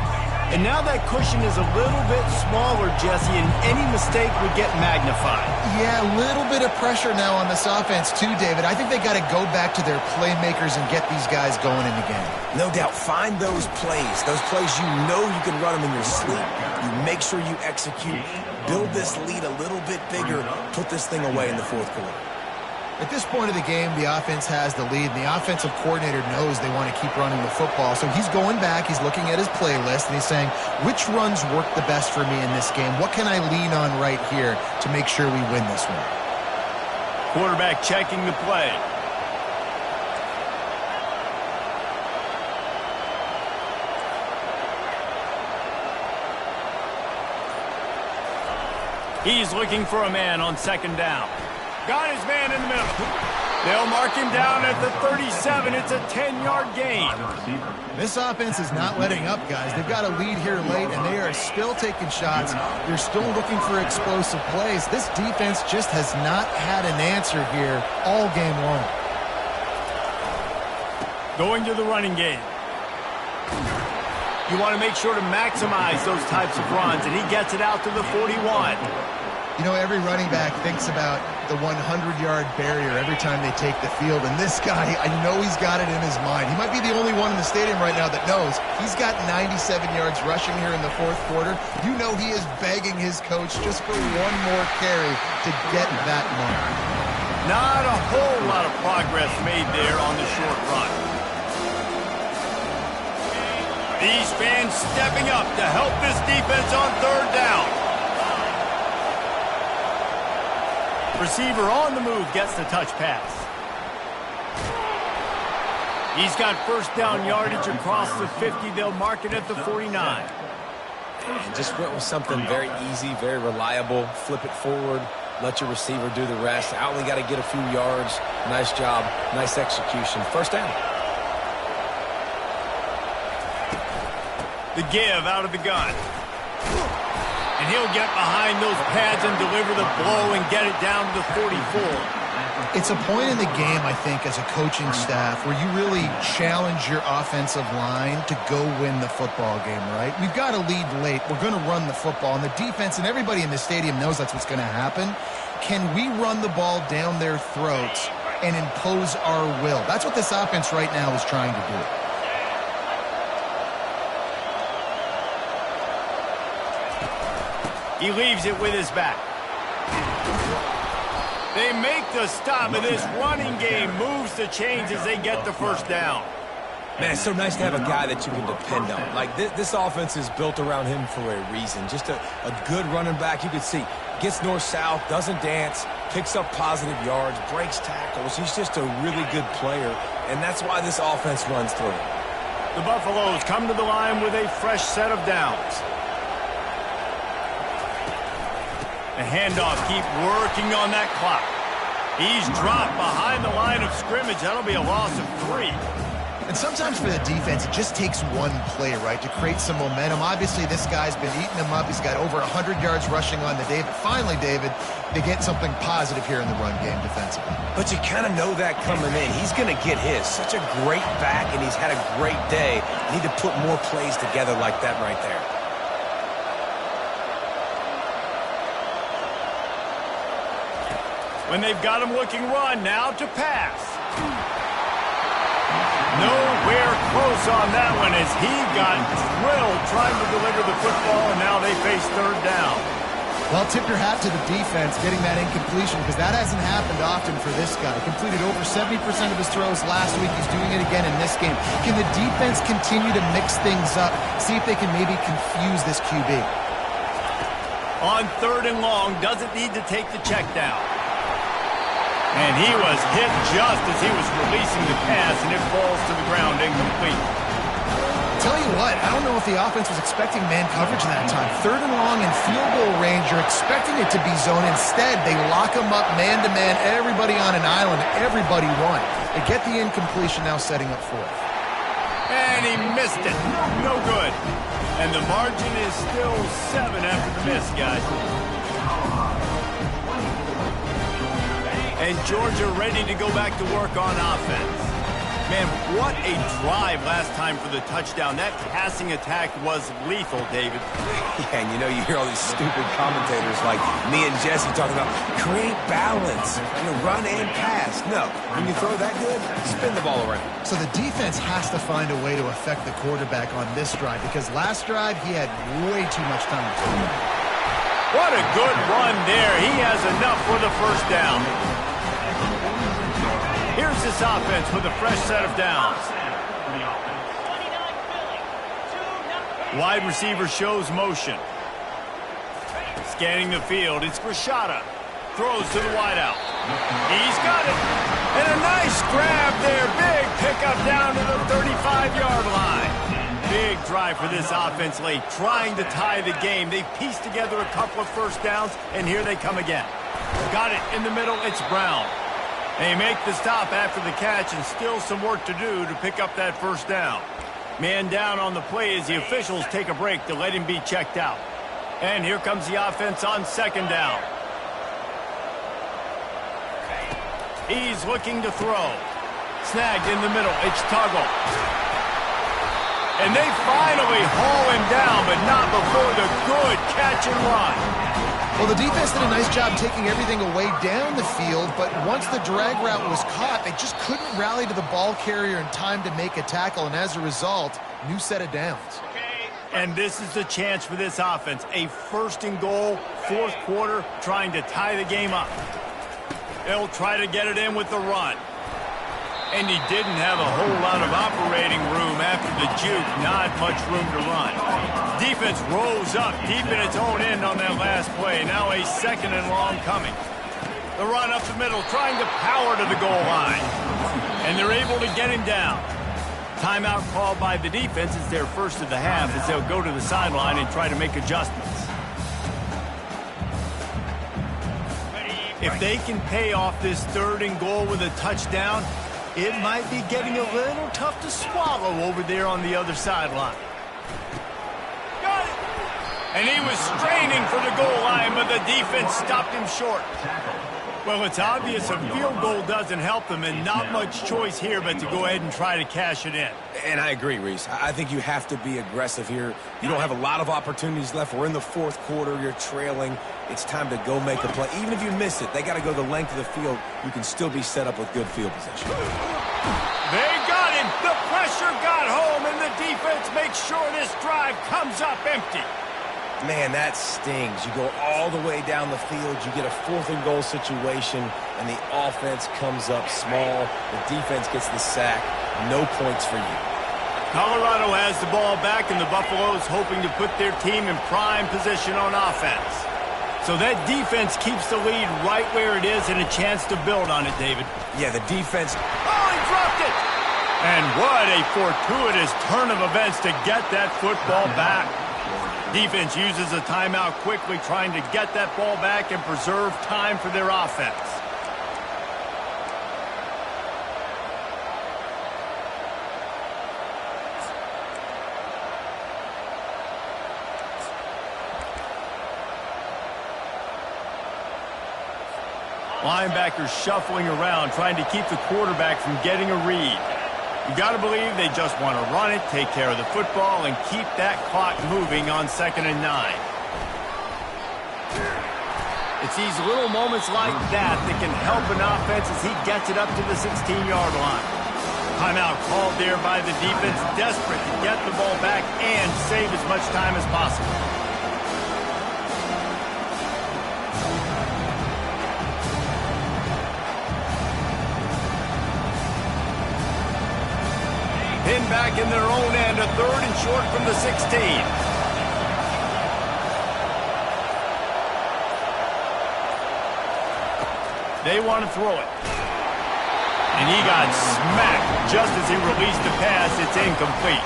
And now that cushion is a little bit smaller, Jesse, and any mistake would get magnified. Yeah, a little bit of pressure now on this offense too, David. I think they got to go back to their playmakers and get these guys going in the game. No doubt. Find those plays you know you can run them in your sleep. You make sure you execute. Build this lead a little bit bigger. Put this thing away in the fourth quarter. At this point of the game, the offense has the lead, and the offensive coordinator knows they want to keep running the football. So he's going back, he's looking at his playlist, and he's saying, which runs work the best for me in this game? What can I lean on right here to make sure we win this one? Quarterback checking the play. He's looking for a man on second down. Got his man in the middle. They'll mark him down at the 37. It's a 10-yard gain. This offense is not letting up, guys. They've got a lead here late, and they are still taking shots. They're still looking for explosive plays. This defense just has not had an answer here all game long. Going to the running game. You want to make sure to maximize those types of runs, and he gets it out to the 41. You know, every running back thinks about the 100-yard barrier every time they take the field. And this guy, I know he's got it in his mind. He might be the only one in the stadium right now that knows he's got 97 yards rushing here in the fourth quarter. You know he is begging his coach just for one more carry to get that mark. Not a whole lot of progress made there on the short run. These fans stepping up to help this defense on third down. Receiver on the move gets the touch pass. He's got first down yardage across the 50. They'll mark it at the 49. And just went with something very easy, very reliable. Flip it forward. Let your receiver do the rest. I only got to get a few yards. Nice job. Nice execution. First down. The give out of the gun. And he'll get behind those pads and deliver the blow and get it down to the 44. It's a point in the game, I think, as a coaching staff where you really challenge your offensive line to go win the football game, right? We've got to lead late. We're going to run the football. And the defense and everybody in the stadium knows that's what's going to happen. Can we run the ball down their throats and impose our will? That's what this offense right now is trying to do. He leaves it with his back. They make the stop, and this running game moves the chains as they get the first down. Man, it's so nice to have a guy that you can depend on. Like, this offense is built around him for a reason. Just a good running back. You can see, gets north-south, doesn't dance, picks up positive yards, breaks tackles. He's just a really good player, and that's why this offense runs through. The Buffaloes come to the line with a fresh set of downs. The handoff, keep working on that clock. He's dropped behind the line of scrimmage. That'll be a loss of 3. And sometimes for the defense, it just takes one play, right, to create some momentum. Obviously, this guy's been eating them up. He's got over 100 yards rushing on the day. But finally, David, they get something positive here in the run game defensively. But you kind of know that coming in. He's going to get his. Such a great back, and he's had a great day. Need to put more plays together like that right there. When they've got him looking run, now to pass. Nowhere close on that one as he got drilled trying to deliver the football, and now they face third down. Well, tip your hat to the defense getting that incompletion because that hasn't happened often for this guy. Completed over 70% of his throws last week. He's doing it again in this game. Can the defense continue to mix things up, see if they can maybe confuse this QB? On third and long, doesn't need to take the check down. And he was hit just as he was releasing the pass, and it falls to the ground incomplete. Tell you what, I don't know if the offense was expecting man coverage that time. Third and long in field goal range, you're expecting it to be zone. Instead, they lock him up man-to-man, everybody on an island, everybody won. They get the incompletion, now setting up fourth. And he missed it. No good. And the margin is still 7 after the miss, guys. And Georgia ready to go back to work on offense. Man, what a drive last time for the touchdown. That passing attack was lethal, David. Yeah, and you know, you hear all these stupid commentators like me and Jesse talking about create balance, run and pass. No, when you throw that good, spin the ball around. So the defense has to find a way to affect the quarterback on this drive because last drive he had way too much time to throw. What a good run there. He has enough for the first down. Here's this offense with a fresh set of downs. Wide receiver shows motion. Scanning the field, it's Rashada. Throws to the wideout. He's got it. And a nice grab there. Big pickup down to the 35-yard line. Big drive for this offense late, trying to tie the game. They pieced together a couple of first downs, and here they come again. Got it in the middle, it's Brown. They make the stop after the catch, and still some work to do to pick up that first down. Man down on the play as the officials take a break to let him be checked out. And here comes the offense on second down. He's looking to throw. Snagged in the middle, it's Tuggle. And they finally haul him down, but not before the good catch and run. Well, the defense did a nice job taking everything away down the field, but once the drag route was caught, they just couldn't rally to the ball carrier in time to make a tackle, and as a result, new set of downs. And this is the chance for this offense. A first and goal, fourth quarter, trying to tie the game up. They'll try to get it in with the run. And he didn't have a whole lot of operating room after the juke. Not much room to run. Defense rose up deep in its own end on that last play. Now a second and long coming. The run up the middle, trying to power to the goal line. And they're able to get him down. Timeout called by the defense. It's their first of the half as they'll go to the sideline and try to make adjustments. If they can pay off this 3rd and goal with a touchdown, it might be getting a little tough to swallow over there on the other sideline. Got it! And he was straining for the goal line, but the defense stopped him short. Well, it's obvious a field goal doesn't help them, and not much choice here but to go ahead and try to cash it in. And I agree, Reese. I think you have to be aggressive here. You don't have a lot of opportunities left. We're in the 4th quarter. You're trailing. It's time to go make a play. Even if you miss it, they got to go the length of the field. You can still be set up with good field position. They got him. The pressure got home, and the defense makes sure this drive comes up empty. Man, that stings. You go all the way down the field. You get a 4th and goal situation, and the offense comes up small. The defense gets the sack. No points for you. Colorado has the ball back, and the Buffaloes hoping to put their team in prime position on offense. So that defense keeps the lead right where it is and a chance to build on it, David. Yeah, the defense. Oh, he dropped it! And what a fortuitous turn of events to get that football back. Defense uses a timeout quickly, trying to get that ball back and preserve time for their offense. Linebackers shuffling around, trying to keep the quarterback from getting a read. You got to believe they just want to run it, take care of the football, and keep that clock moving on 2nd and 9. It's these little moments like that that can help an offense as he gets it up to the 16-yard line. Timeout called there by the defense, desperate to get the ball back and save as much time as possible. Pinned back in their own end, a 3rd and short from the 16. They want to throw it. And he got smacked just as he released the pass. It's incomplete.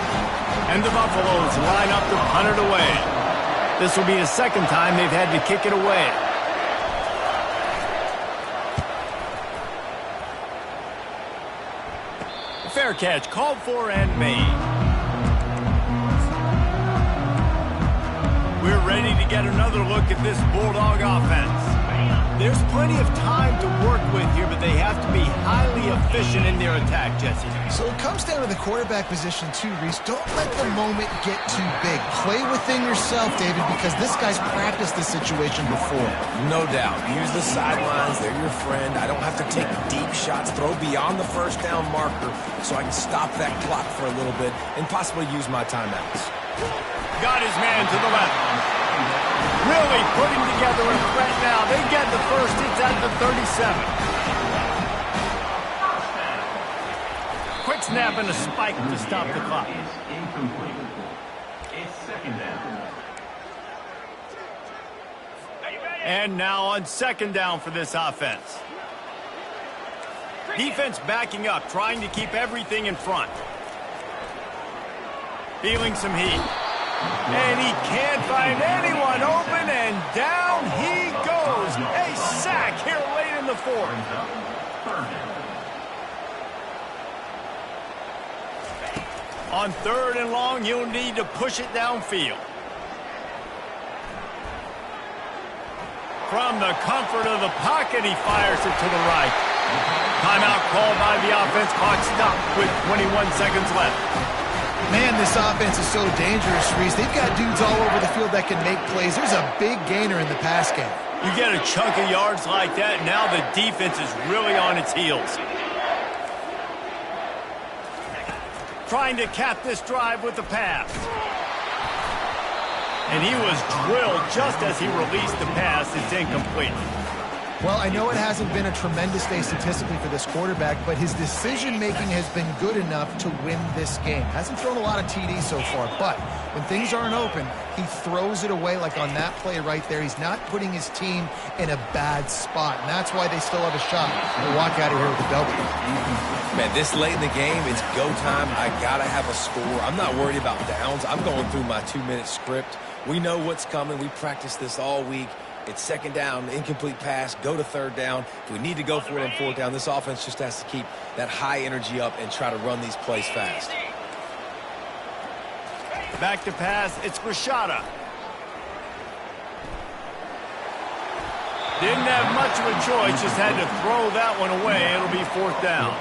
And the Buffaloes line up to punt it away. This will be the 2nd time they've had to kick it away. Fair catch, called for and made. We're ready to get another look at this Bulldog offense. There's plenty of time to work with here, but they have to be highly efficient in their attack, Jesse. So it comes down to the quarterback position too, Reese. Don't let the moment get too big. Play within yourself, David, because this guy's practiced this situation before. No doubt. Use the sidelines. They're your friend. I don't have to take deep shots. Throw beyond the 1st down marker so I can stop that clock for a little bit and possibly use my timeouts. Got his man to the left. Really putting together a threat now. They get the first. It's at the 37. Quick snap and a spike to stop the clock. And now on 2nd down for this offense. Defense backing up, trying to keep everything in front. Feeling some heat. And he can't find anyone open, and down he goes. A sack here late in the 4th. On 3rd and long, you'll need to push it downfield. From the comfort of the pocket, he fires it to the right. Timeout called by the offense. Clock stopped with 21 seconds left. Man, this offense is so dangerous, Reese. They've got dudes all over the field that can make plays. There's a big gainer in the pass game. You get a chunk of yards like that, now the defense is really on its heels. Trying to cap this drive with the pass. And he was drilled just as he released the pass. It's incomplete. Well, I know it hasn't been a tremendous day statistically for this quarterback, but his decision-making has been good enough to win this game. Hasn't thrown a lot of TDs so far, but when things aren't open, he throws it away like on that play right there. He's not putting his team in a bad spot, and that's why they still have a shot to walk out of here with a W. Man, this late in the game, it's go time. I got to have a score. I'm not worried about downs. I'm going through my 2-minute script. We know what's coming. We practiced this all week. It's second down, incomplete pass, go to third down. If we need to go for it on fourth down, this offense just has to keep that high energy up and try to run these plays fast. Back to pass, it's Rashada. Didn't have much of a choice, just had to throw that one away. It'll be fourth down.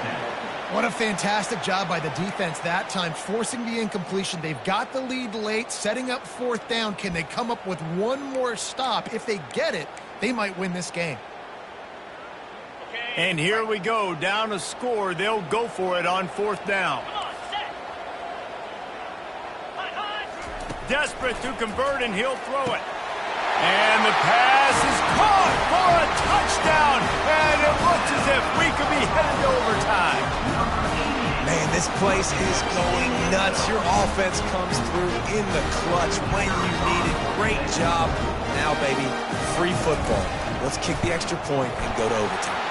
What a fantastic job by the defense that time, forcing the incompletion. They've got the lead late, setting up fourth down. Can they come up with one more stop? If they get it, they might win this game. And here we go, down a score. They'll go for it on fourth down. Desperate to convert, and he'll throw it. And the pass is caught for a touchdown. And it looks as if we could be headed to overtime. Man, this place is going nuts. Your offense comes through in the clutch when you need it. Great job. Now, baby, free football. Let's kick the extra point and go to overtime.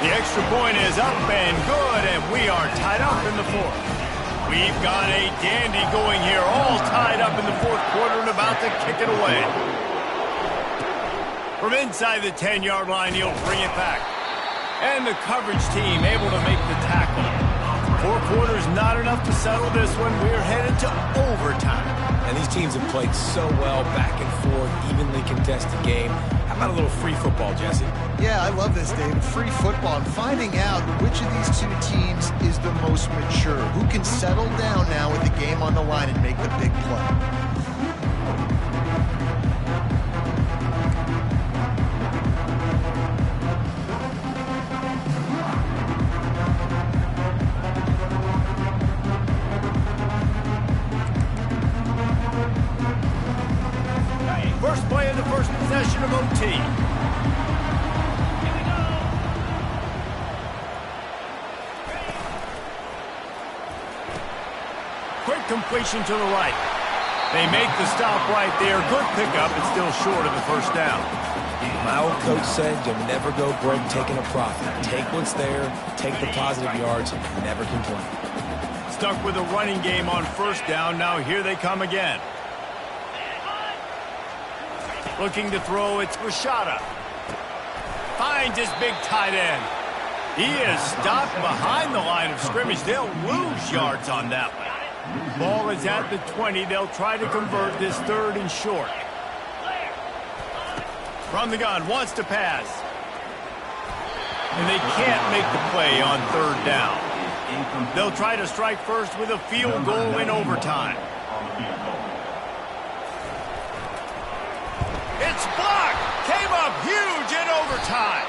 The extra point is up and good, and we are tied up in the fourth. We've got a dandy going here, all tied up in the fourth quarter and about to kick it away. From inside the 10-yard line, he'll bring it back. And the coverage team able to make the tackle. 4 quarters not enough to settle this one. We're headed to overtime. And these teams have played so well, back and forth, evenly contested game. How about a little free football, Jesse? Yeah, I love this, David. Free football. I'm finding out which of these two teams is the most mature. Who can settle down now with the game on the line and make the big play. First play of the first possession of OT. Here we go. Quick completion to the right. They make the stop right there. Good pickup, but still short of the first down. My old coach said you'll never go broke taking a profit. Take what's there, take the positive yards, and never complain. Stuck with a running game on first down. Now here they come again. Looking to throw, it's Rashada. Finds his big tight end. He is stopped behind the line of scrimmage. They'll lose yards on that one. Ball is at the 20. They'll try to convert this third and short. From the gun, wants to pass. And they can't make the play on third down. They'll try to strike first with a field goal in overtime. It's blocked. Came up huge in overtime.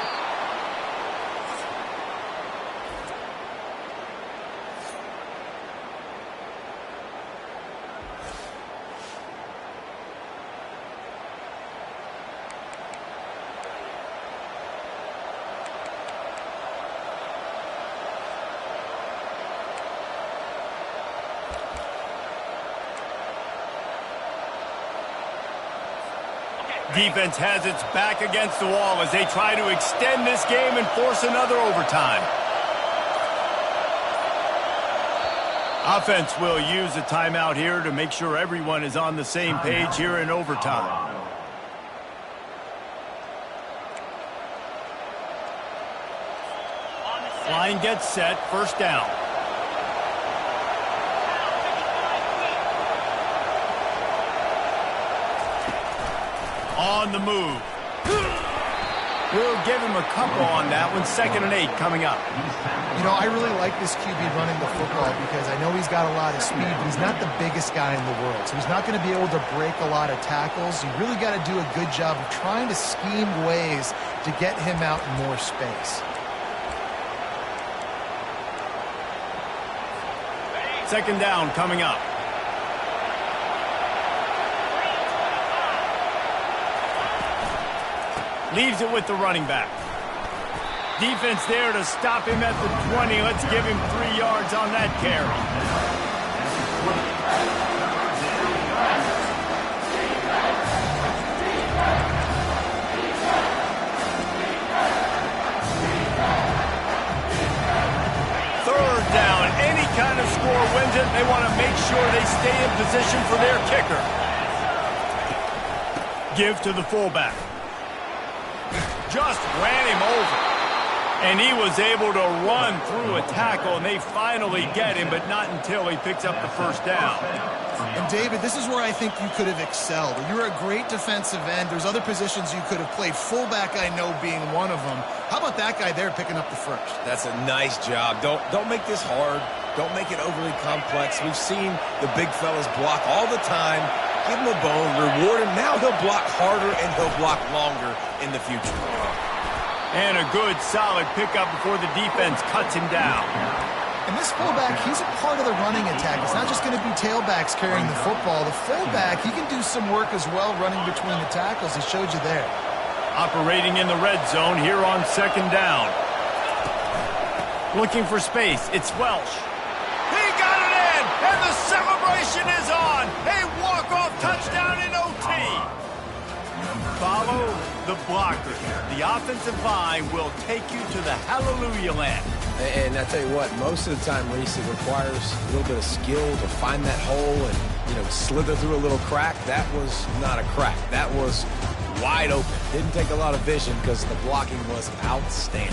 Defense has its back against the wall as they try to extend this game and force another overtime. Offense will use a timeout here to make sure everyone is on the same page here in overtime. Line gets set, first down. On the move. We'll give him a couple on that one. 2nd and 8 coming up. You know, I really like this QB running the football because I know he's got a lot of speed, but he's not the biggest guy in the world. So he's not going to be able to break a lot of tackles. You really got to do a good job of trying to scheme ways to get him out in more space. 2nd down coming up. Leaves it with the running back. Defense there to stop him at the 20. Let's give him 3 yards on that carry. Third down. Any kind of score wins it. They want to make sure they stay in position for their kicker. Give to the fullback. just ran him over. And he was able to run through a tackle, and they finally get him, but not until he picks up the first down. And, David, this is where I think you could have excelled. You're a great defensive end. There's other positions you could have played. Fullback, I know, being one of them. How about that guy there picking up the first? That's a nice job. Don't make this hard. Don't make it overly complex. We've seen the big fellas block all the time. Give him a bone, reward him. Now he'll block harder and he'll block longer in the future. And a good, solid pickup before the defense cuts him down. And this fullback, he's a part of the running attack. It's not just going to be tailbacks carrying the football. The fullback, he can do some work as well running between the tackles. He showed you there. Operating in the red zone here on second down. Looking for space. It's Welsh. He got it in, and the celebration is on. A walk-off touchdown in OT. Follow the blocker. The offensive line will take you to the hallelujah land. And I tell you what, most of the time, Reese, it requires a little bit of skill to find that hole and, slither through a little crack. That was not a crack. That was wide open. Didn't take a lot of vision because the blocking was outstanding.